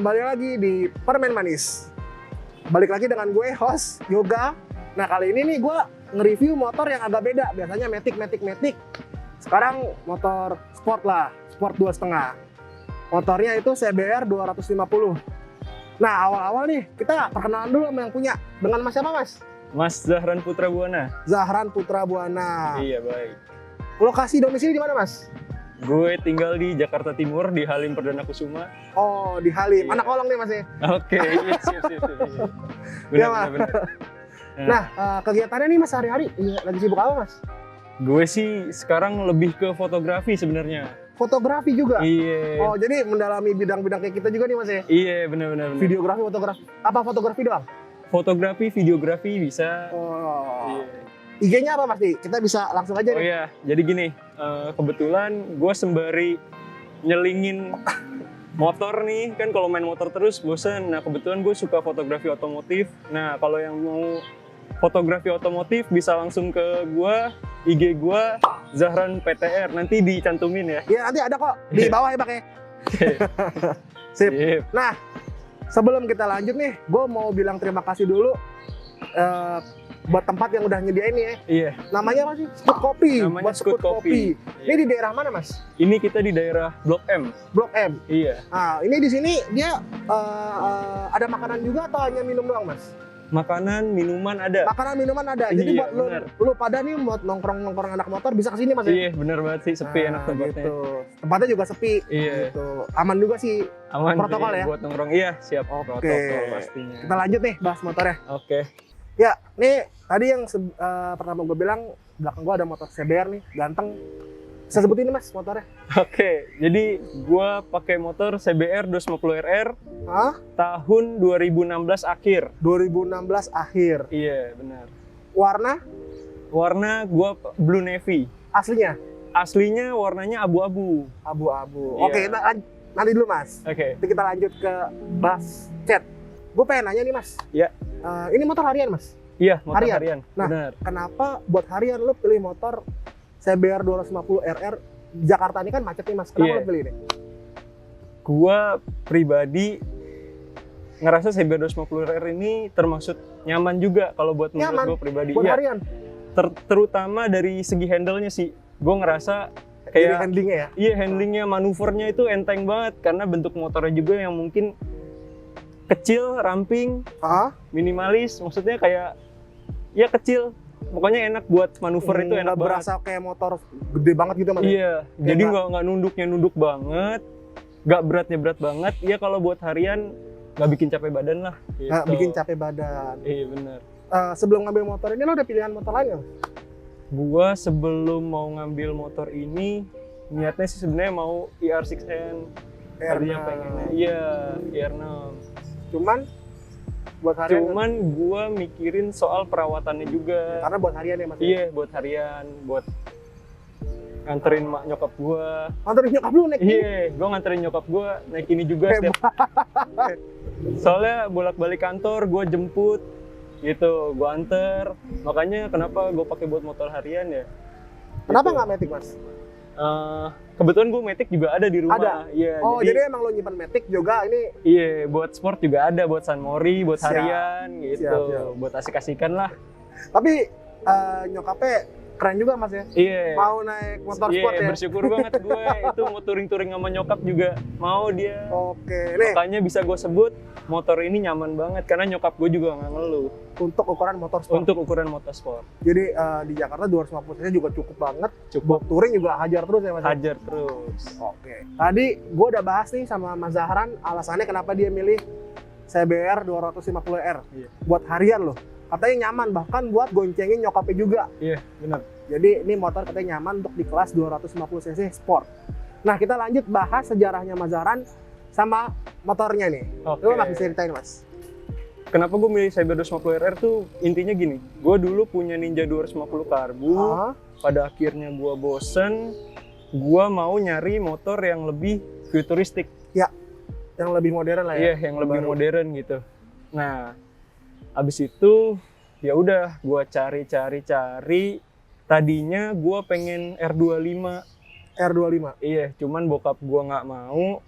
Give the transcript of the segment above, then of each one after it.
kembali lagi di Permen Manis. Balik lagi dengan gue, host Yoga. Nah, kali ini nih gue nge-review motor yang agak beda. Biasanya Matic. Sekarang motor sport lah, sport 2,5. Motornya itu CBR 250. Nah, awal-awal nih kita perkenalan dulu sama yang punya. Dengan Mas siapa, Mas? Mas Zahran Putra Buana. Zahran Putra Buana. Iya, baik. Lokasi domisili di mana, Mas? Gue tinggal di Jakarta Timur, di Halim Perdana Kusuma. Oh, di Halim. Iya. Anak kolong nih, Mas ya? Oke, iya, siap. Iya, Benar, Mas. benar. Nah, kegiatannya nih Mas sehari-hari lagi sibuk apa, Mas? Gue sih sekarang lebih ke fotografi sebenarnya. Fotografi juga? Iya. Oh, jadi mendalami bidang-bidang kayak kita juga nih, Mas ya? Iya, benar. Videografi, fotografi. Apa fotografi doang? Fotografi, videografi bisa. Oh. Iya. IG-nya apa, Mas? Nih? Kita bisa langsung aja Oh nih. iya, jadi gini, kebetulan gue sembari nyelingin motor nih, kan kalau main motor terus bosen. Nah, kebetulan gue suka fotografi otomotif. Nah, kalau yang mau fotografi otomotif bisa langsung ke gue, IG gue Zahran PTR, nanti dicantumin ya. Iya, nanti ada kok di bawah ya, Pak ya. Sip. Sip. Nah, sebelum kita lanjut nih, gue mau bilang terima kasih dulu buat tempat yang udah nyediain nih ya. Iya, Namanya apa sih? Scoot Coffee. Namanya Buat Scoot Coffee. Ini di daerah mana, Mas? ini kita di daerah Blok M. Blok M. Iya, Nah, ini di sini dia ada makanan juga atau hanya minum doang, Mas? makanan, minuman ada. Makanan minuman ada. Jadi Iya, buat bener. lu pada nih buat nongkrong anak motor bisa kesini, Mas ya? Iya, bener banget sih, sepi enak tempatnya. Gitu. Tempatnya juga sepi. Iya, Gitu. Aman juga sih. aman Protokol sih ya? buat nongkrong. Iya, siap. Oke. Protokol pastinya. Kita lanjut nih bahas motornya. Oke. Ya, nih tadi yang pertama gue bilang belakang gue ada motor CBR nih, ganteng. Bisa sebutin nih, Mas, motornya? Oke, jadi gua pakai motor CBR 250RR Hah? tahun 2016 akhir. 2016 akhir. Iya, benar. Warna Warna gua blue navy. aslinya Aslinya warnanya abu-abu. abu-abu. Iya. Oke, nanti dulu, Mas. Oke. Nanti kita lanjut ke bahas cat. Gue pengen nanya nih, Mas. Iya. Ini motor harian, Mas. Iya, motor Harian. harian. Nah, Benar. Kenapa buat harian lu pilih motor CBR 250RR? Jakarta ini kan macet nih, Mas. Kenapa Iya. lu pilih ini? Gua pribadi ngerasa CBR 250RR ini termasuk nyaman juga kalau buat menurut Nyaman. gua pribadi. Buat Iya, harian. terutama dari segi handle-nya sih. Gua ngerasa Jadi kayak handlingnya ya. iya, handlingnya, manuvernya itu enteng banget karena bentuk motornya juga yang mungkin kecil, ramping, Ah, minimalis, maksudnya kayak ya kecil, pokoknya enak buat manuver itu enak nggak banget. berasa kayak motor gede banget gitu, Mas. Iya, jadi nggak- nggak nunduk banget, nggak berat banget. Iya, kalau buat harian nggak bikin capek badan lah. Nggak Gitu. bikin capek badan. Iya, benar. Sebelum ngambil motor ini lo ada pilihan motor lain nggak? Gua sebelum mau ngambil motor ini niatnya sih sebenarnya mau IR6N. Tadinya pengennya, iya, IR6. Cuman buat harian. Cuman gua mikirin soal perawatannya juga. Karena buat harian ya, Mas. Iya, buat harian, buat nganterin mak nyokap gua. Anterin nyokap lu naik. Iya, gua nganterin nyokap gua naik ini juga setiap. Soalnya bolak-balik kantor, gua jemput gitu, gua anter. Makanya kenapa gua pakai buat motor harian ya? Kenapa Gitu. nggak Matic, Mas? Kebetulan gua Matic juga ada di rumah. Ada? Iya, Oh, jadi emang lo nyimpan Matic juga ini. iya, buat sport juga ada, buat San Mori, buat Siap. harian gitu, Siap. buat asik-asikan lah. Tapi nyokapnya keren juga, Mas ya. Iya. Mau naik motor Iya, sport ya. bersyukur banget gue itu mau touring-touring sama nyokap juga mau dia. Oke, nih Makanya bisa gue sebut motor ini nyaman banget karena nyokap gue juga nggak ngeluh untuk ukuran motor sport. untuk ukuran motorsport. Jadi di Jakarta 250 cc juga cukup banget. Cukup Buat touring juga hajar terus ya, Mas. hajar terus. Oke. Tadi gue udah bahas nih sama Mas Zahran alasannya kenapa dia milih CBR 250R. Iya. Buat harian loh. Katanya nyaman, bahkan buat goncengin nyokapnya juga. Iya, benar. Jadi ini motor katanya nyaman untuk di kelas 250 cc sport. Nah, kita lanjut bahas sejarahnya Mas Zahran sama motornya nih. Oke. Lu masih ceritain, Mas. Kenapa gue milih CBR 250RR tuh intinya gini. Gue dulu punya Ninja 250 karbu. Ah, Pada akhirnya gue bosen. Gue mau nyari motor yang lebih futuristik. yang lebih modern lah ya. Iya, yang lebih Baru. modern gitu. Nah, abis itu ya udah gue cari. Tadinya gue pengen R25. R25. Iya, cuman bokap gue nggak mau.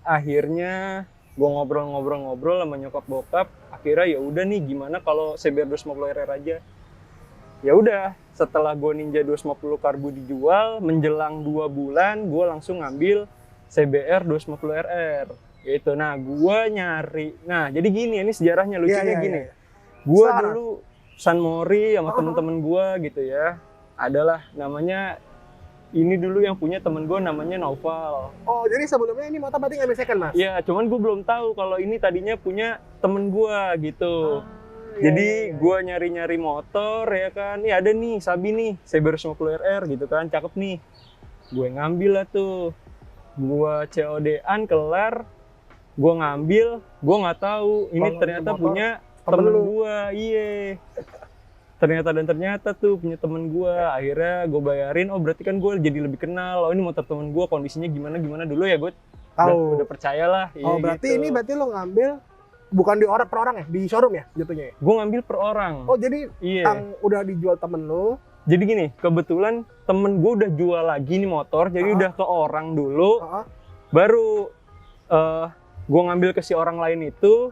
Akhirnya Gue ngobrol-ngobrol sama nyokap bokap, akhirnya ya udah nih gimana kalau CBR 250 RR aja. Ya udah, setelah gue Ninja 250 karbu dijual, menjelang 2 bulan gue langsung ngambil CBR 250 RR. Gitu. Nah, gue nyari. Nah, jadi gini, ini sejarahnya lucunya Iya, gini. iya. Gue Sekarang. dulu San Mori sama temen-temen gue gitu ya. Adalah namanya ini dulu yang punya temen gue namanya Noval. Oh, jadi sebelumnya ini motor berarti ngambil second, Mas? Iya, cuman gue belum tahu kalau ini tadinya punya temen gue gitu. Iya, Jadi iya. gue nyari-nyari motor ya kan, nih ada nih Sabi nih, CBR 250 RR gitu kan, cakep nih. Gue ngambil lah tuh, gue COD-an kelar, gue ngambil, gue nggak tahu ini Kalau ternyata motor, punya temen temen lu. gue, iya. Ternyata tuh punya temen gue, akhirnya gue bayarin, oh berarti kan gue jadi lebih kenal, oh ini motor temen gue kondisinya gimana dulu ya gue Tahu. udah percaya lah. Oh, iya berarti gitu. ini berarti lo ngambil bukan di orang per orang ya, di showroom ya jatuhnya. Gue ngambil per orang. Oh, jadi Iya. yang udah dijual temen lo. Jadi gini, kebetulan temen gue udah jual lagi nih motor, jadi udah ke orang dulu, baru gue ngambil ke si orang lain itu,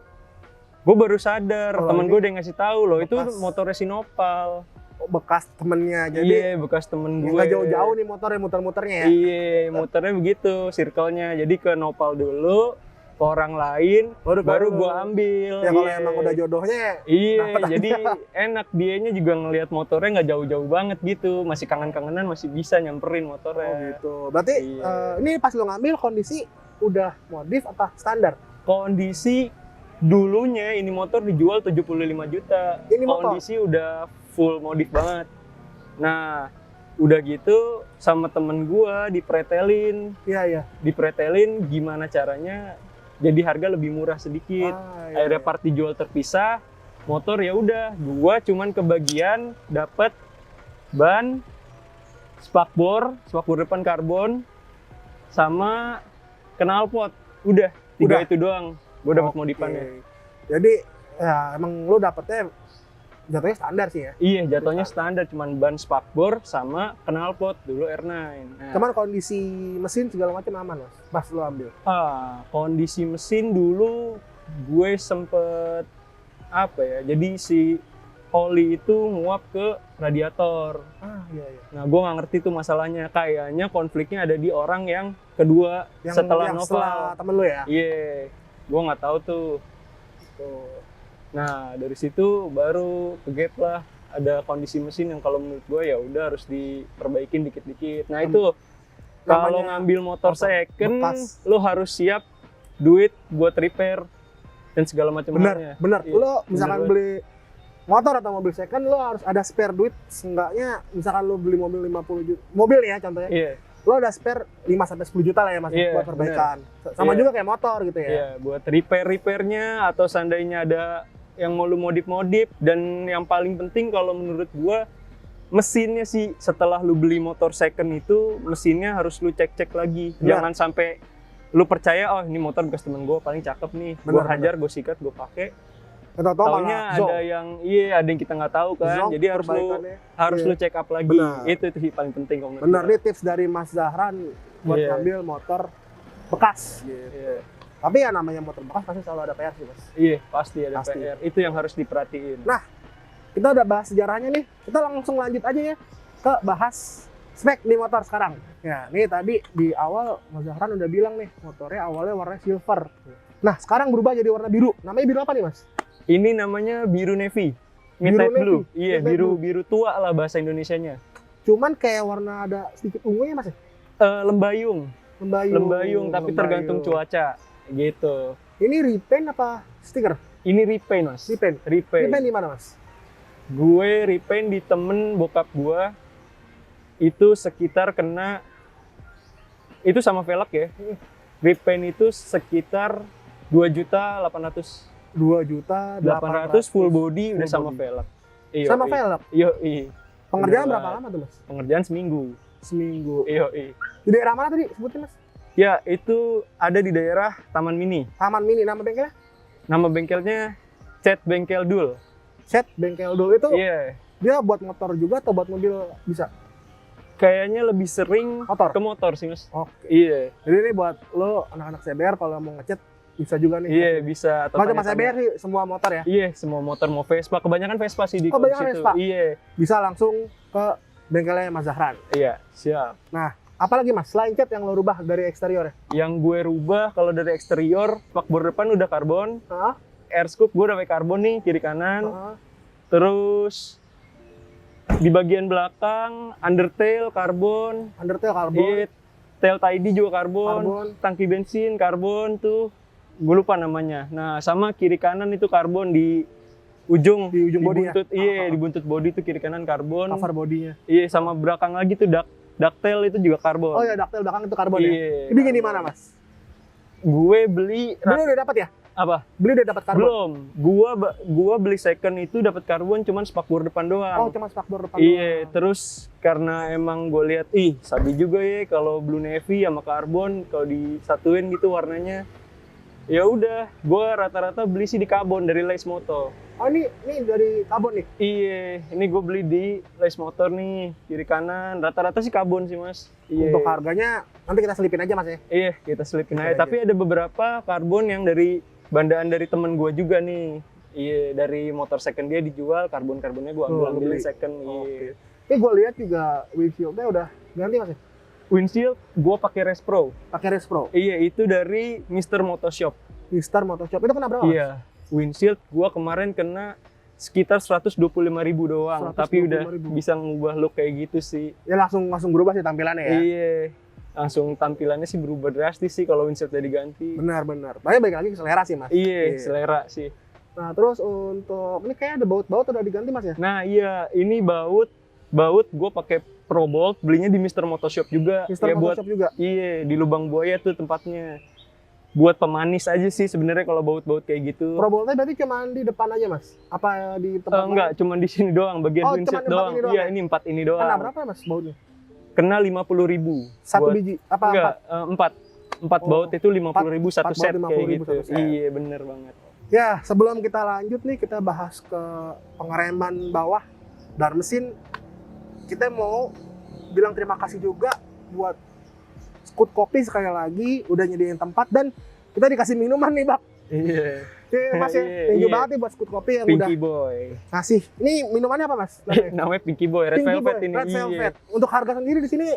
gue baru sadar, Kalau temen ini gue udah ngasih tahu loh, itu bekas. motornya si Nopal. Bekas temennya, jadi Iya, bekas temen gue. nggak jauh-jauh nih motornya, muter-muternya ya. Iya, muternya begitu, circle-nya. Jadi ke Nopal dulu, ke orang lain, baru gue ambil. Ya kalau Iya. emang udah jodohnya. Iya, dapet jadi aja. enak, dianya juga ngelihat motornya nggak jauh-jauh banget gitu, masih kangen-kangenan, masih bisa nyamperin Oh motornya. gitu. Berarti Iya. ini pas lo ngambil kondisi udah modif apa standar? Kondisi dulunya ini motor dijual 75 juta. Ini motor? Kondisi udah full modif banget. Nah, udah gitu sama temen gua dipretelin gimana caranya jadi harga lebih murah sedikit. Ah, Akhirnya part dijual terpisah. Motor ya udah, gua cuman kebagian dapat ban, spakbor depan karbon sama knalpot. Udah, tiga itu doang. Gue dapat Oke. modifannya. Jadi ya emang lo dapetnya jatuhnya standar sih ya. Iya, jatuhnya standar, cuman ban spakbor sama knalpot dulu R9. Nah, Cuman kondisi mesin segala macam aman Mas, pas lo ambil. kondisi mesin dulu gue sempet apa ya? Jadi si oli itu nguap ke radiator. Iya. Nah, gue nggak ngerti tuh masalahnya. Kayaknya konfliknya ada di orang yang kedua setelah Noval. Setelah temen lo ya. Iya, gue nggak tahu tuh. Nah, dari situ baru kegap lah. Ada kondisi mesin yang kalau menurut gue ya udah harus diperbaikin dikit-dikit. Nah itu kalau Namanya ngambil motor second, bekas. lo harus siap duit buat repair dan segala macam halnya. Bener. Iya, Lo misalkan bener beli motor atau mobil second, lo harus ada spare duit. Seenggaknya misalkan lo beli mobil 50 juta, mobil ya contohnya. Iya, Lo ada spare 5-10 juta lah ya Mas Iya, buat perbaikan. Sama Iya. juga kayak motor gitu ya. iya, buat repairnya atau seandainya ada yang mau lu modif dan yang paling penting kalau menurut gua mesinnya sih, setelah lu beli motor second itu mesinnya harus lu cek lagi. Benar. Jangan sampai lu percaya oh ini motor bekas temen gua paling cakep nih, gua Benar, hajar, gua sikat, gua pakai. Atau Taunya ada yang kita nggak tahu kan. Jadi harus lu check up lagi. Benar. Itu sih paling penting kalau menurut Bener gua. nih tips dari Mas Zahran buat Iya. ngambil motor bekas gitu. Iya. Tapi ya namanya motor bekas pasti selalu ada PR sih Mas. Iya, pasti ada Pasti. PR. Itu yang harus diperhatiin. Nah, kita udah bahas sejarahnya nih. Kita langsung lanjut aja ya ke bahas spek di motor sekarang. Ya, nih tadi di awal Mas Zahran udah bilang nih, motornya awalnya warna silver. Nah, sekarang berubah jadi warna biru. Namanya biru apa nih, Mas? Ini namanya biru navy, midnight navy, blue. Iya, midnight blue. biru tua lah bahasa Indonesianya. Cuman kayak warna ada sedikit ungunya, Mas. Lembayung, tapi tergantung cuaca gitu. Ini repaint apa stiker? Ini repaint, Mas. Repaint. Repaint. Repaint di mana, Mas? Gue repaint di temen bokap gua. Itu sekitar kena itu sama velg ya. Repaint itu sekitar 2.800.000. 2.800.000 full body udah Full sama body. velg. Sama velg. Iya. Pengerjaan Udah. berapa lama tuh, Mas? Pengerjaan seminggu. Seminggu. Iya. Di daerah mana tadi sebutin, Mas? Ya, itu ada di daerah Taman Mini. Taman Mini, nama bengkelnya? Nama bengkelnya Cet Bengkel Dul. Set bengkel dulu itu Iya. dia buat motor juga atau buat mobil bisa? Kayaknya lebih sering Motor. ke motor sih, Mas. Oke. Iya. Jadi ini buat lo anak-anak CBR kalau mau ngecat Bisa juga nih. Iya, bisa. Atau Kalau cuma tanya-tanya. CBR sih semua motor ya. Iya, semua motor mau Vespa, kebanyakan Vespa sih di Kebanyakan situ. Vespa? Iya, Bisa langsung ke bengkelnya Mas Zahran. iya, siap. Nah, apalagi Mas selain cat yang lo rubah dari eksterior ya? Yang gue rubah kalau dari eksterior, spakbor depan udah karbon, Heeh. air scoop gue udah pakai karbon nih kiri kanan. Heeh. Terus di bagian belakang undertail karbon, Undertail karbon. iya, tail tidy juga karbon, Karbon. tangki bensin karbon tuh, gue lupa namanya. Nah, sama kiri kanan itu karbon di ujung, Di ujung bodinya? buntut, iya, di buntut body tuh kiri kanan karbon. Cover bodinya. Iya, sama belakang lagi tuh ducktail itu juga karbon. Oh ya, ductile belakang itu karbon ya. Iya, Ini di karbon. mana Mas? Gue beli Beli udah dapat ya? apa? Beli udah dapat karbon. Belum. Gua beli second itu dapat karbon cuman spakbor depan doang. Oh, cuma spakbor depan Iya, doang. terus karena emang gue lihat, sabi juga ya kalau Blue Navy sama karbon kalau disatuin gitu warnanya. Ya udah, gue rata-rata beli sih di Karbon dari Lace Moto. Oh, ini dari karbon nih. Iya, ini gue beli di Lace Motor nih, kiri kanan. Rata-rata sih Karbon sih mas. Iya. Untuk harganya nanti kita selipin aja Mas ya. Iya, kita selipin Selipin aja. aja. Tapi ada beberapa karbon yang dari bandaan dari temen gue juga nih. Iya, dari motor second dia dijual, karbon-karbonnya gue Oh, lu ambilin beli. second. Oke. Iya. Ini gue lihat juga windshieldnya udah ganti Mas ya. Windshield gue pakai Race Pro. Pakai Race Pro. Iya, itu dari Mr. Motoshop. Star Motoshop itu kena berapa? Mas? Iya, windshield gue kemarin kena sekitar 125.000 doang, tapi udah 125.000. bisa ngubah look kayak gitu sih. Ya langsung berubah sih tampilannya ya. Iya, langsung tampilannya sih berubah drastis sih kalau windshieldnya diganti. Benar. Tapi balik lagi ke selera sih Mas. Iya, selera sih. Nah terus untuk ini kayak ada baut udah diganti Mas ya? Nah iya, ini baut gue pakai Pro Bolt, belinya di Mr. Motoshop juga. Mister Ya, buat Motoshop juga. iya di Lubang Buaya tuh tempatnya. Buat pemanis aja sih sebenarnya kalau baut-baut kayak gitu. Pro Boltnya berarti cuma di depan aja Mas? Apa di tempat Enggak, cuma di sini doang, bagian Oh, windshield cuman empat doang. ini doang Iya, ya? ini 4 ini lain? doang. Kena berapa Mas bautnya? Kena 50.000. Satu Buat- biji? Apa Enggak, empat? 4 Oh, baut itu 50.000 satu empat set baut kayak 50.000 gitu. satu set. Iya, bener banget. Ya sebelum kita lanjut nih kita bahas ke pengereman bawah dan mesin. Kita mau bilang terima kasih juga buat Scoot Kopi sekali lagi udah nyediain tempat dan kita dikasih minuman nih Bak. Iya. Oke Mas ya, Iya, thank you iya. banget nih buat Scoot Kopi yang Pinky udah Boy. ngasih. Ini minumannya apa Mas? Namanya? Namanya Pinky Boy, Red Pinky Velvet Boy, ini. Red Iya. Velvet. Untuk harga sendiri di sini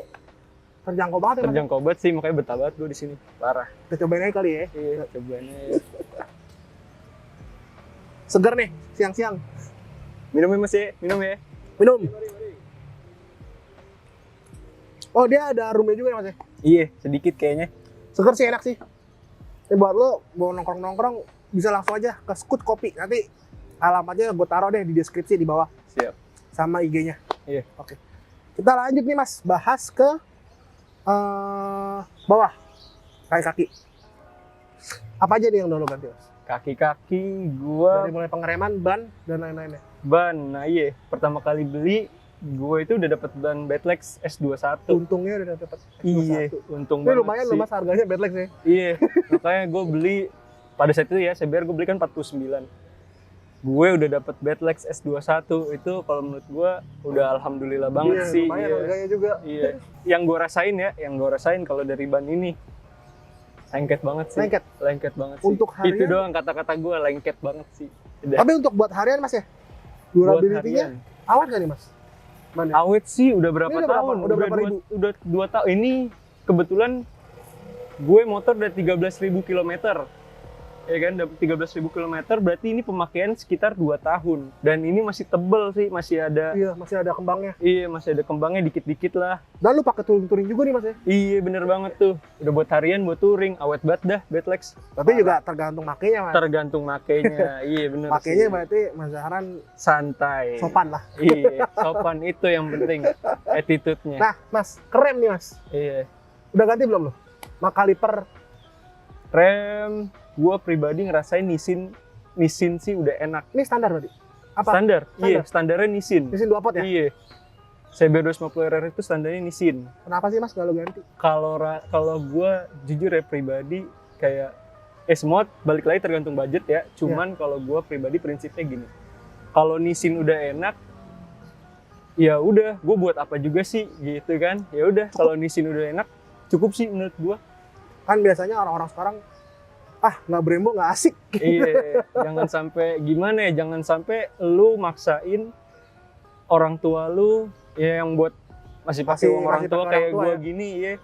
terjangkau banget ya Mas. Terjangkau banget sih, makanya betah banget gue di sini. Parah. Kita cobain aja kali ya. Iya, cobain aja. Seger nih, siang-siang. Minum ya Mas ya, minum ya. Minum. Oh dia ada roomnya juga ya Mas ya? Iya, sedikit kayaknya. Seger sih, enak sih. Ini buat lo mau nongkrong-nongkrong bisa langsung aja ke Scoot Kopi. Nanti alamatnya gue taruh deh di deskripsi di bawah Siap. sama IG-nya. Iya. Oke. Kita lanjut nih Mas, bahas ke bawah kaki-kaki. Apa aja nih yang udah lo ganti Mas? Kaki-kaki gua Dari mulai pengereman, ban dan lain-lainnya. ban. Nah iya, pertama kali beli gue itu udah dapet ban Badlex S21. Untungnya udah dapet Iya, S21. untung Ini banget lumayan sih. loh Mas harganya Badlex ya. Iya, makanya gue beli pada saat itu ya, CBR gue beli kan 49. Gue udah dapet Badlex S21 itu kalau menurut gue udah alhamdulillah banget Iya, sih. lumayan Iya. harganya juga. Iya. Yang gue rasain kalau dari ban ini lengket banget sih. Lengket. Banget sih. Untuk harian? Itu doang kata-kata gue lengket banget sih. Udah. Tapi untuk buat harian Mas ya? Buat Durability-nya harian. awet gak nih Mas? Ban ya? Awet sih udah berapa Ini udah berapa? tahun? Udah berapa ribu? Udah 2 tahun. Ini kebetulan gue motor udah 13.000 km. Ya kan, udah 13.000 km berarti ini pemakaian sekitar 2 tahun. Dan ini masih tebel sih, masih ada Iya, masih ada kembangnya. iya, masih ada kembangnya dikit-dikit lah. Dan lu pakai touring juga nih Mas ya? Iya, bener banget tuh. Udah buat harian, buat touring, awet banget dah Badlex. Tapi juga tergantung makainya Mas. Tergantung makainya. Iya, bener Makainya sih. berarti Mas Zahran Santai. sopan lah. Iya, sopan itu yang penting. Attitude-nya. Nah Mas, kerem nih Mas. Iya. Udah ganti belum lo? Kaliper Rem, gua pribadi ngerasain Nissin sih udah enak. ini standar berarti? Apa? Standar. Standar? Iya, standarnya Nissin. Mesin 2 pot ya? Iya. CBR 250RR itu standarnya Nissin. Kenapa sih Mas kalau ganti? Kalau gua jujur ya pribadi kayak semua balik lagi tergantung budget ya. Cuman kalau gua pribadi prinsipnya gini. Kalau Nissin udah enak, ya udah, gua buat apa juga sih gitu kan? Ya udah, kalau Nissin udah enak, cukup sih menurut gua. Kan biasanya orang-orang sekarang nggak Brembo nggak asik. Iya, jangan sampai gimana ya, jangan sampai lu maksain orang tua lu ya yang buat masih pakai uang orang tua kayak gue gini ya.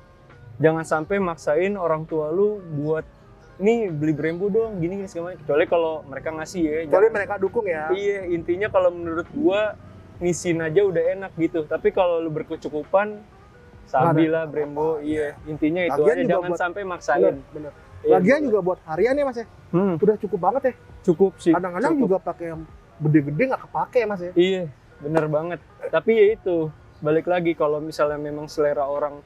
Jangan sampai maksain orang tua lu buat nih beli Brembo dong gini segala macam. Kecuali kalau mereka ngasih ya. Kecuali mereka dukung ya. Iya, intinya kalau menurut gua nisin aja udah enak gitu. Tapi kalau lu berkecukupan sabilah Brembo, iya. Intinya itu aja, jangan sampai maksain. Bener. Iya, Lagian juga buat harian ya Mas ya. Udah cukup banget ya. Cukup sih. Kadang-kadang juga pakai yang gede-gede nggak kepake Mas ya. Iya, bener banget. Tapi ya itu, balik lagi kalau misalnya memang selera orang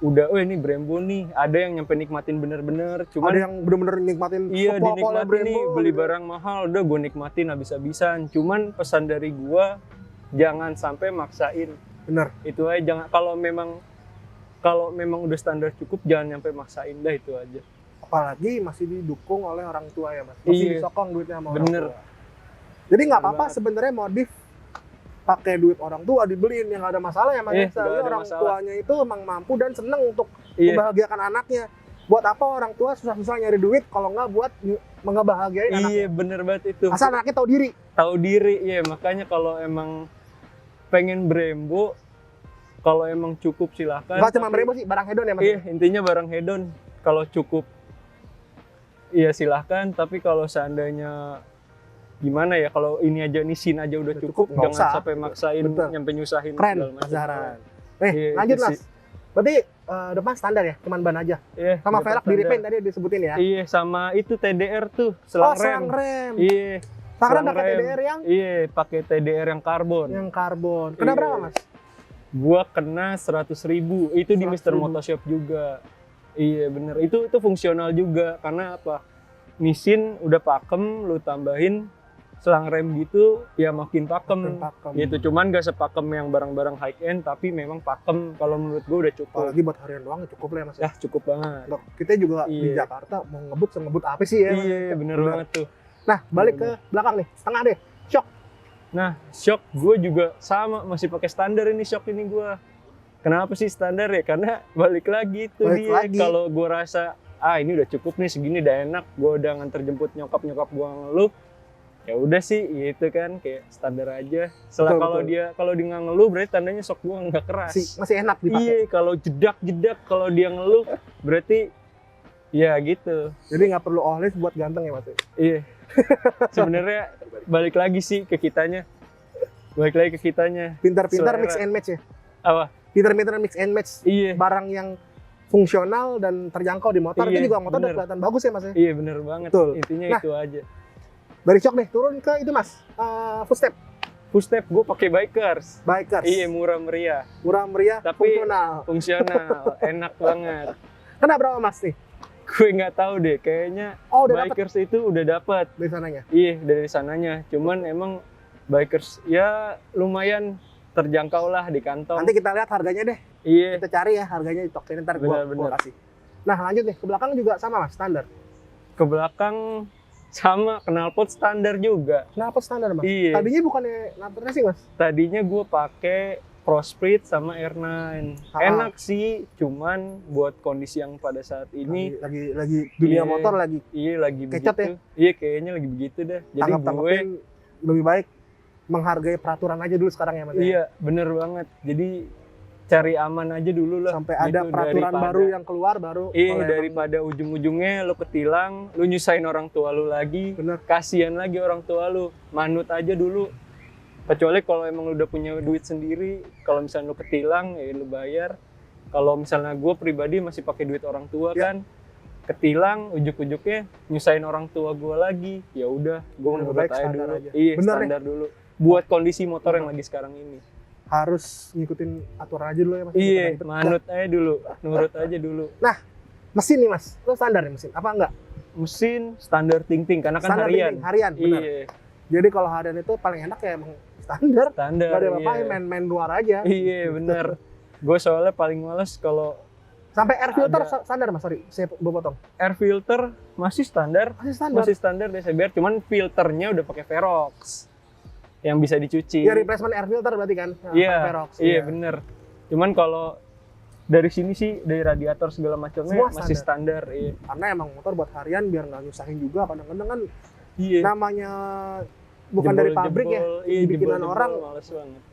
udah, oh ini Brembo nih, ada yang nyampe nikmatin bener-bener, cuman ada yang bener-bener nikmatin. Iya, dinikmatin nih, beli barang mahal, udah gue nikmatin habis-habisan. Cuman pesan dari gua, jangan sampai maksain. Bener. Itu aja, jangan kalau memang udah standar cukup, jangan nyampe maksain, dah itu aja. Apalagi masih didukung oleh orang tua ya Mas, masih disokong duitnya sama orang tua. Jadi nggak apa-apa sebenarnya modif pakai duit orang tua dibeliin, yang nggak ada masalah ya Mas. Orang tuanya itu emang mampu dan seneng untuk membahagiakan anaknya. Buat apa orang tua susah-susah nyari duit kalau nggak buat ngebahagiain anaknya? Iya, bener banget itu. Asal anaknya tahu diri. Tahu diri, iya. Makanya kalau emang pengen Brembo, kalau emang cukup silahkan. Nggak cuma Brembo sih, barang hedon ya Mas. Iya, intinya barang hedon. Kalau cukup, iya silahkan. Tapi kalau seandainya gimana ya, kalau ini aja nisin aja udah cukup, jangan sampai maksain. Betul. Nyampe nyusahin. Keren Mas Zahran. Iya, lanjut Mas. Berarti depan standar ya, cuman ban aja. Iya, sama velg di repaint tadi disebutin ya. Iya, sama itu TDR tuh, selang rem. Selang rem. Iya. Sekarang pakai TDR yang? Iya, pakai TDR yang karbon. Yang karbon. Kena berapa Mas? Gua kena 100.000. Itu di Mr. Motoshop juga. Iya bener. Itu fungsional juga. Karena apa? Nisin udah pakem, lu tambahin selang rem gitu, ya makin pakem. Gitu. Cuman gak sepakem yang barang-barang high end, tapi memang pakem. Kalau menurut gua udah cukup. Apalagi buat harian doang cukup lah ya Mas. Ya cukup banget. Loh, kita juga di Jakarta mau ngebut apa sih ya? Iya bener banget tuh. Nah balik ke belakang nih, setengah deh. Shock. Nah, shock gue juga sama, masih pakai standar ini shock ini gue. Kenapa sih standar ya? Karena balik lagi tuh dia. Kalau gue rasa, ini udah cukup nih, segini udah enak. Gue udah nganter jemput nyokap gue ngeluh. Ya udah sih, gitu kan, kayak standar aja. Setelah kalau dia nggak ngeluh, berarti tandanya shock gue nggak keras. Masih enak dipakai. Iya, kalau jedak kalau dia ngeluh, berarti ya gitu. Jadi nggak perlu olive buat ganteng ya Mas? Iya. Sebenarnya balik lagi sih ke kitanya. Pintar-pintar mix and match ya. Apa? Pintar-pintar mix and match. Iya. Barang yang fungsional dan terjangkau di motor, itu juga motor udah kelihatan bagus ya Mas ya. Iya bener banget. Betul. Intinya itu aja. Dari shock deh turun ke itu Mas. Footstep gue pakai bikers. Iya, murah meriah tapi fungsional. Enak banget. Kena berapa Mas nih? Gue nggak tahu deh, kayaknya bikers itu udah dapat dari sananya. Iya, dari sananya. Cuman emang bikers ya lumayan terjangkau lah di kantong. Nanti kita lihat harganya deh. Iya. Kita cari ya harganya di Tokyo, ntar gua kasih. Nah lanjut nih, ke belakang juga sama Mas, standar. Ke belakang sama, knalpot standar juga. Knalpot standar Mas? Iya. Tadinya bukannya knalpot racing Mas? Tadinya gue pakai Prospeed sama R9. Enak sih, cuman buat kondisi yang pada saat ini lagi dunia motor lagi. Iya, lagi kecot begitu. Ya? Iya, kayaknya lagi begitu dah. Jadi gue lebih baik menghargai peraturan aja dulu sekarang ya Mas. Iya, bener banget. Jadi cari aman aja dulu lah. Sampai ada peraturan baru yang keluar baru. Iya, daripada ujung-ujungnya lo ketilang, lo nyusahin orang tua lo lagi. Bener. Kasian lagi orang tua lo. Manut aja dulu. Kecuali kalau emang lu udah punya duit sendiri, kalau misalnya lu ketilang ya lu bayar. Kalau misalnya gue pribadi masih pakai duit orang tua kan, ketilang ujuk-ujuknya nyusahin orang tua gue lagi. Ya udah, gue nurut aja dulu. Iya, standar dulu. Buat kondisi motor yang lagi sekarang ini. Harus ngikutin aturan aja dulu ya Mas. Iya, manut aja dulu, nurut aja dulu. Nah, mesin nih Mas, lu standar ya mesin? Apa enggak? Mesin standar ting-ting, karena kan harian. Harian, benar. Iya. Jadi kalau harian itu paling enak ya emang standar. Gak ada apa-apa, main luar aja. Iya bener. Gue soalnya paling males kalau sampai air filter standar Mas, sorry saya potong. Air filter masih standar DCBR, cuman filternya udah pakai Verox yang bisa dicuci. Ya replacement air filter berarti kan? Iya, iya bener. Cuman kalau dari sini sih, dari radiator segala macamnya Semua masih standar. Iya. Karena emang motor buat harian biar nggak nyusahin juga. Kadang-kadang kan Iya. namanya bukan dari pabrik ya, iya, bikinan jebol-jebol, orang males banget.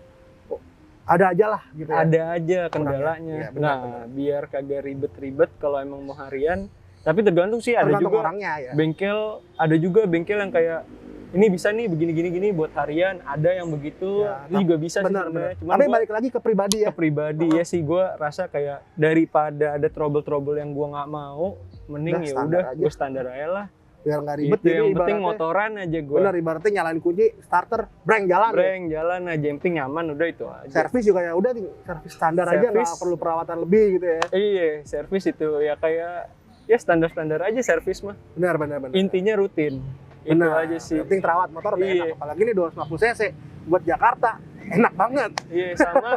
ada aja lah gitu ya. Ada aja kendalanya. Iya, benar, Nah, benar. biar kagak ribet-ribet kalau emang mau harian. Tapi tergantung sih, ada Tergantung juga orangnya ya. bengkel, ada juga bengkel yang kayak ini bisa nih begini-gini buat harian, ada yang begitu, Ya, ini juga bisa sih benar, sebenarnya. benar. Cuman Tapi gua balik lagi ke pribadi ya. ke pribadi ya sih, gue rasa kayak daripada ada trouble-trouble yang gue nggak mau, mending Udah, ya standar udah aja. gue standar aja lah. Biar nggak ribet. Gitu, yang penting ibaratnya- motoran aja gue. Bener, ibaratnya nyalain kunci, starter, breng jalan. Breng jalan aja, yang penting nyaman, udah itu aja. Servis juga ya udah servis standar aja, Servis. nggak perlu perawatan lebih gitu ya. Iya, servis itu ya kayak ya standar-standar aja servis mah. Benar, benar, benar. Intinya rutin. Itu Benar. aja sih. Yang penting terawat motor udah Iya. enak. Apalagi ini 250 cc buat Jakarta, enak banget. Iya, sama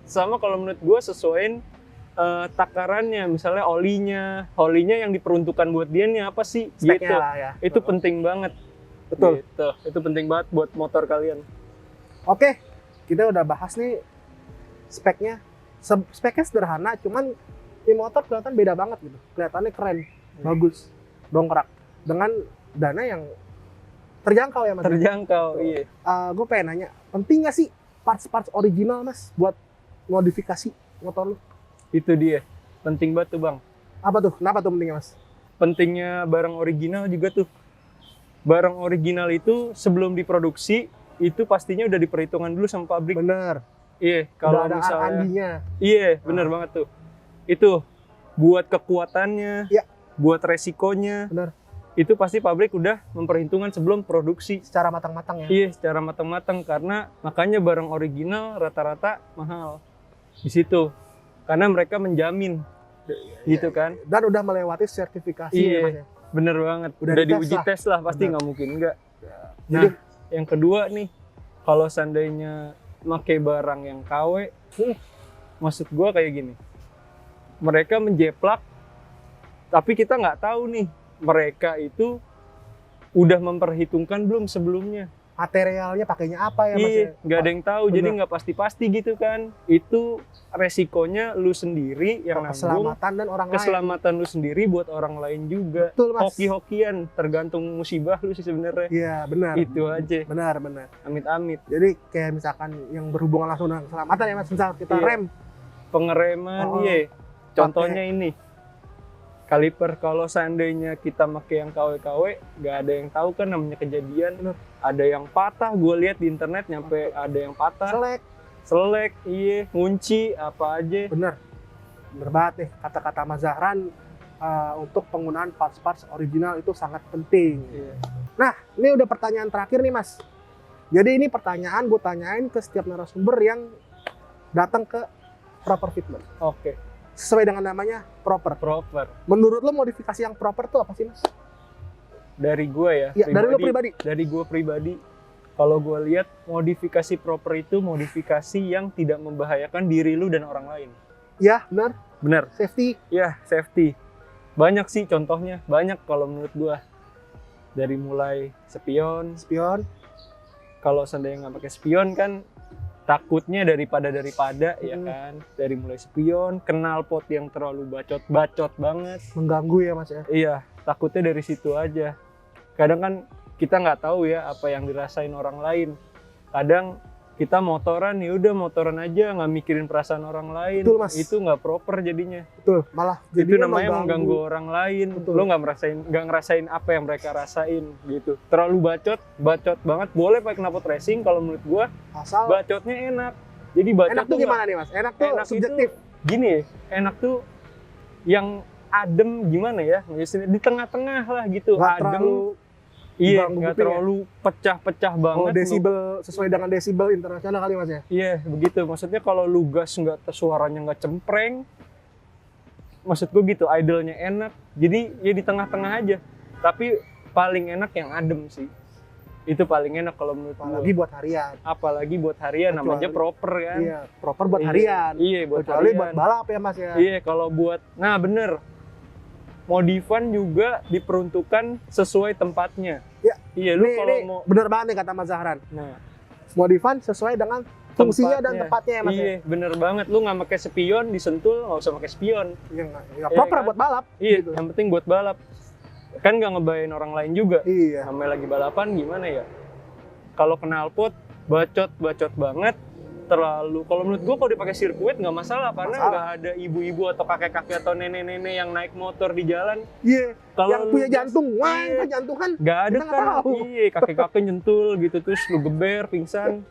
sama kalau menurut gue sesuaiin takarannya, misalnya olinya yang diperuntukkan buat dia nih apa sih? Speknya Gitu. lah ya. Itu penting banget. Betul. Gitu. Itu penting banget buat motor kalian. Oke, kita udah bahas nih speknya. Speknya sederhana, cuman di motor kelihatan beda banget gitu. Kelihatannya keren, bagus, dongkrak. Dengan dana yang terjangkau ya mas. Terjangkau, iya. Gue pengen nanya, penting nggak sih parts-parts original mas buat modifikasi motor lu? Itu dia. Penting banget tuh, Bang. Apa tuh? Kenapa tuh pentingnya mas? Pentingnya barang original juga tuh. Barang original itu sebelum diproduksi itu pastinya udah diperhitungkan dulu sama pabrik. Bener. Iya, Udah kalau ada misalnya R&D-nya. iya, bener banget tuh. Itu buat kekuatannya, Iya. buat resikonya. Bener. Itu pasti pabrik udah memperhitungkan sebelum produksi. Secara matang-matang ya. Iya, secara matang-matang karena makanya barang original rata-rata mahal di situ. Karena mereka menjamin gitu kan. Dan udah melewati sertifikasi Iya. ya mas ya. Bener banget. Udah Udah dites diuji lah. tes lah, pasti Bener. nggak mungkin enggak. Jadi Nah, yang kedua nih, kalau seandainya pakai barang yang KW, maksud gua kayak gini. Mereka menjeplak, tapi kita nggak tahu nih, mereka itu udah memperhitungkan belum sebelumnya. materialnya pakainya apa ya mas ya? Iya, nggak ada yang tahu, jadi Bener. nggak pasti-pasti gitu kan. Itu resikonya lu sendiri yang nanggung, Keselamatan dan orang lain. keselamatan lu sendiri buat orang lain juga. Betul mas. Hoki-hokian, tergantung musibah lu sih sebenarnya. Iya benar. Itu aja, Benar benar. amit-amit. Jadi kayak misalkan yang berhubungan langsung dengan keselamatan ya mas. Misal kita Iya. rem. Pengereman, Oh, iya. Contohnya ini, kaliper. Kalau seandainya kita pakai yang KW-KW, nggak ada yang tahu kan namanya kejadian. Bener. Ada yang patah, gue lihat di internet nyampe ada yang patah. Selek. Selek, iya, ngunci, apa aja. Bener. Bener banget nih kata-kata Mas Zahran. Untuk penggunaan parts-parts original itu sangat penting. Iya. Nah, ini udah pertanyaan terakhir nih Mas. Jadi ini pertanyaan gue tanyain ke setiap narasumber yang datang ke proper fitment. Oke, Sesuai dengan namanya proper. proper. Menurut lo modifikasi yang proper tuh apa sih Mas? Dari gue ya, Ya, dari lo pribadi. Dari gue pribadi, kalau gue lihat modifikasi proper itu modifikasi yang tidak membahayakan diri lu dan orang lain. Ya, benar. Bener, Safety. ya safety. Banyak sih contohnya, banyak kalau menurut gue. Dari mulai spion, Spion. kalau seandainya nggak pakai spion kan takutnya daripada ya Hmm. kan. Dari mulai spion, knalpot yang terlalu bacot banget. Mengganggu ya Mas ya. Iya, takutnya dari situ aja. Kadang kan kita nggak tahu ya apa yang dirasain orang lain. Kadang kita motoran, ya udah motoran aja, nggak mikirin perasaan orang lain. Betul, Mas. Itu nggak proper jadinya. Betul. Malah Itu jadinya namanya mengganggu orang lain. Betul. Lo nggak ngerasain apa yang mereka rasain gitu. Terlalu bacot banget. Boleh pakai knalpot racing kalau menurut gua Asal bacotnya enak. Jadi bacot enak tuh nggak- gimana nih Mas? Enak tuh enak subjektif. Gini ya, enak tuh yang adem gimana ya? Di tengah-tengah lah gitu. Nggak Adem. terlalu Iya, ganggu nggak kuping ya? terlalu pecah-pecah banget. Oh, desibel sesuai dengan desibel internasional kali Mas ya. Iya, begitu. Maksudnya kalau lu gas suaranya nggak cempreng, maksud gue gitu, idle-nya enak. Jadi ya di tengah-tengah aja. Tapi paling enak yang adem sih. Itu paling enak kalau menurut Apalagi gue. buat harian. Apalagi buat harian, namanya Kecuali- proper kan. Iya, proper buat Iya. harian. Iya, buat Kecuali harian. buat balap ya Mas ya. Iya, kalau buat, nah bener, modifan juga diperuntukkan sesuai tempatnya. Ya. Iya, lu Nih, kalau nih, mau, bener banget nih kata Mas Zahran. nah, Modifan sesuai dengan fungsinya dan tempatnya ya Mas. Iya, bener banget. Lu nggak pakai spion, disentul nggak usah pakai spion. Ya, proper kan? buat balap. Iya, gitu. yang penting buat balap. Kan nggak ngebahayain orang lain juga. Iya. Namanya lagi balapan gimana ya? Kalau knalpot, bacot banget. Terlalu, kalau menurut gua kalau dipakai sirkuit nggak masalah karena nggak ada ibu-ibu atau kakek-kakek atau nenek-nenek yang naik motor di jalan. Iya. Kalau Yang punya jantung, wah iya, itu jantung kan. nggak ada kita nggak kan? tahu. Iya, kakek-kakek nyentul gitu terus lu geber, pingsan.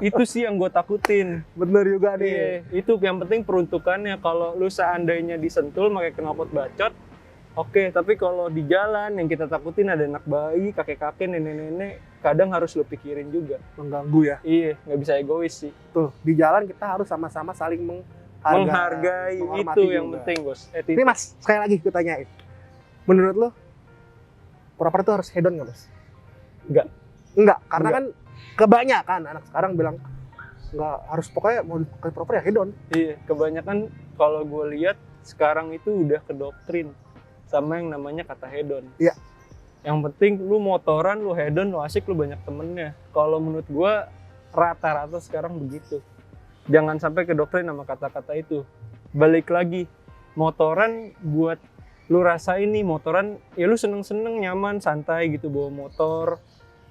Itu sih yang gue takutin. Bener juga nih. Iya, itu yang penting peruntukannya. Kalau lu seandainya disentul pakai knalpot bacot, oke. Tapi kalau di jalan yang kita takutin ada anak bayi, kakek-kakek, nenek-nenek, kadang harus lu pikirin juga. Mengganggu ya. Iya, nggak bisa egois sih. Tuh, di jalan kita harus sama-sama saling Menghargai menghormati itu yang juga. penting, Bos. Ini Mas, sekali lagi gue tanyain. Menurut lo, proper itu harus hedon nggak Mas? Enggak, karena Enggak. kan kebanyakan anak sekarang bilang nggak harus, pokoknya mau pakai proper ya hedon. Iya, kebanyakan kalau gue lihat sekarang itu udah ke doktrin sama yang namanya kata hedon. Iya. Yang penting lu motoran, lu hedon, lu asik, lu banyak temennya. Kalau menurut gue rata-rata sekarang begitu. Jangan sampai ke doktrin sama kata-kata itu. Balik lagi, motoran buat lu rasain nih, motoran ya lu seneng-seneng, nyaman, santai gitu bawa motor.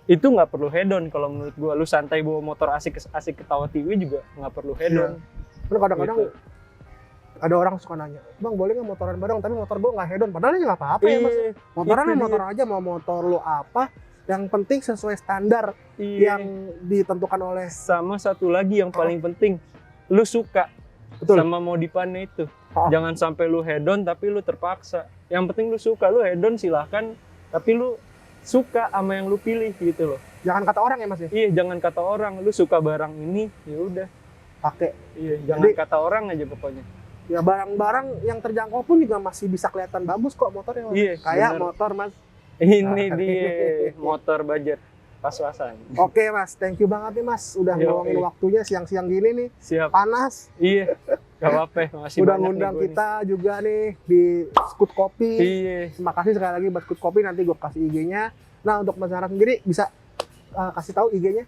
Itu nggak perlu hedon kalau menurut gua. Lu santai bawa motor asik ketawa TV juga nggak perlu hedon. Kan kadang-kadang Gitu. ada orang suka nanya, bang boleh nggak motoran bareng? Tapi motor gue nggak hedon. Padahal ya nggak apa-apa ya Mas. Iya, Motoran itu mah motor dia. aja, mau motor lu apa, yang penting sesuai standar iya. yang ditentukan oleh. Sama satu lagi yang paling penting, lu suka Betul. sama modifannya itu. Oh. Jangan sampai lu hedon tapi lu terpaksa. Yang penting lu suka, lu hedon silahkan, tapi lu suka sama yang lu pilih gitu loh. Jangan kata orang ya Mas ya. Iya, jangan kata orang, lu suka barang ini, ya udah. Pakai. Iya, jangan Jadi- kata orang aja pokoknya. Ya barang-barang yang terjangkau pun juga masih bisa kelihatan bagus kok motornya Mas. Iya, Kayak bener. motor Mas. Ini dia motor budget pas-pasan. Oke Mas, thank you banget nih Mas udah Yoi. ngeluangin waktunya siang-siang gini nih. Siap. Panas. Iya. Gak apa-apa, makasih Udah banyak ngundang nih gua kita juga nih di Scoot Kopi. nih. Iya. Terima kasih sekali lagi buat Scoot Kopi, nanti gue kasih IG-nya. Nah, untuk Mas Zahran sendiri bisa kasih tahu IG-nya.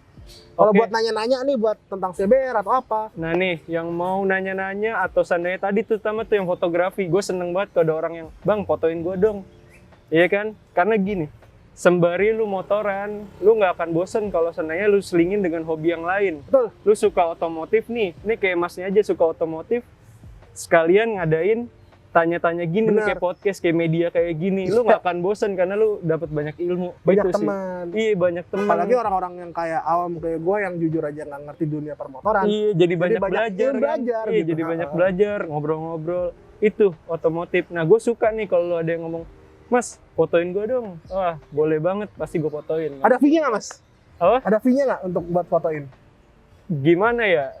Kalau Oke. buat nanya-nanya nih buat tentang CBR atau apa. Nah nih, yang mau nanya-nanya atau seandainya tadi terutama tuh yang fotografi, gue seneng banget kalau ada orang yang, bang fotoin gue dong. Iya kan? Karena gini, sembari lu motoran, lu nggak akan bosen kalau seandainya lu selingin dengan hobi yang lain. Betul. Lu suka otomotif nih, ini kayak masnya aja suka otomotif, sekalian ngadain tanya-tanya gini nih, Benar. kayak podcast, kayak media kayak gini. Lu nggak akan bosen karena lu dapat banyak ilmu. Banyak Itu sih. teman. Iya, banyak teman. Apalagi orang-orang yang kayak awam kayak gue yang jujur aja nggak ngerti dunia permotoran. Iya, jadi banyak banyak belajar, ilmu kan? belajar Iya, gitu. jadi banyak belajar, ngobrol-ngobrol. Itu otomotif. Nah, gue suka nih kalau ada yang ngomong, Mas, fotoin gue dong. Wah, boleh banget, pasti gue fotoin. Ada fee-nya nggak Mas? Apa? Ada fee-nya nggak untuk buat fotoin? Gimana ya?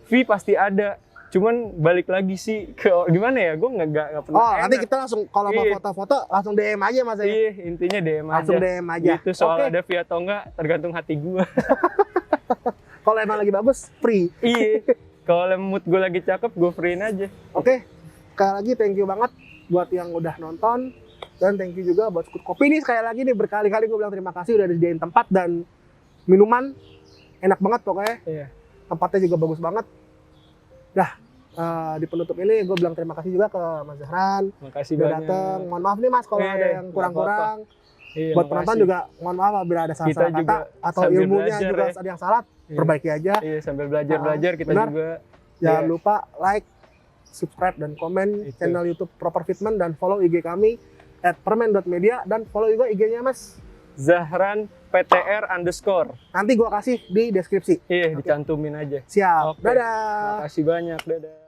Fee pasti ada. Cuman balik lagi sih ke gimana ya? Gue nggak pernah. Oh, nanti enak. kita langsung kalau mau Iya. foto-foto langsung DM aja Mas ya. Iya, intinya DM Langsung aja. DM aja. Gitu, soal Oke. ada fee atau enggak tergantung hati gue. Kalau emang lagi bagus, free. Iya. Kalau mood gue lagi cakep, gue free-in aja. Oke. Sekali lagi thank you banget buat yang udah nonton, dan thank you juga buat Scoot Kopi nih, sekali lagi nih berkali-kali gue bilang terima kasih udah disediain tempat dan minuman enak banget pokoknya. Iya. Tempatnya juga bagus banget. Dah, di penutup ini gue bilang terima kasih juga ke Mas Zahran Makasih udah banyak. dateng. Mohon maaf nih Mas kalau ada yang nggak kurang-kurang. Iya, Buat penonton makasih. juga mohon maaf apabila ada salah Kita kata juga atau sambil ilmunya belajar juga ya. ada yang salah, Iya. perbaiki aja. Iya, sambil belajar-belajar kita benar. juga. Jangan Iya. lupa like, subscribe, dan komen Itu. channel YouTube Proper Fitment, dan follow IG kami @permen.media, dan follow juga IG-nya Mas. Zahran PTR _ Nanti gua kasih di deskripsi. Iya, dicantumin aja. Siap. Oke. Dadah. Makasih banyak, dadah.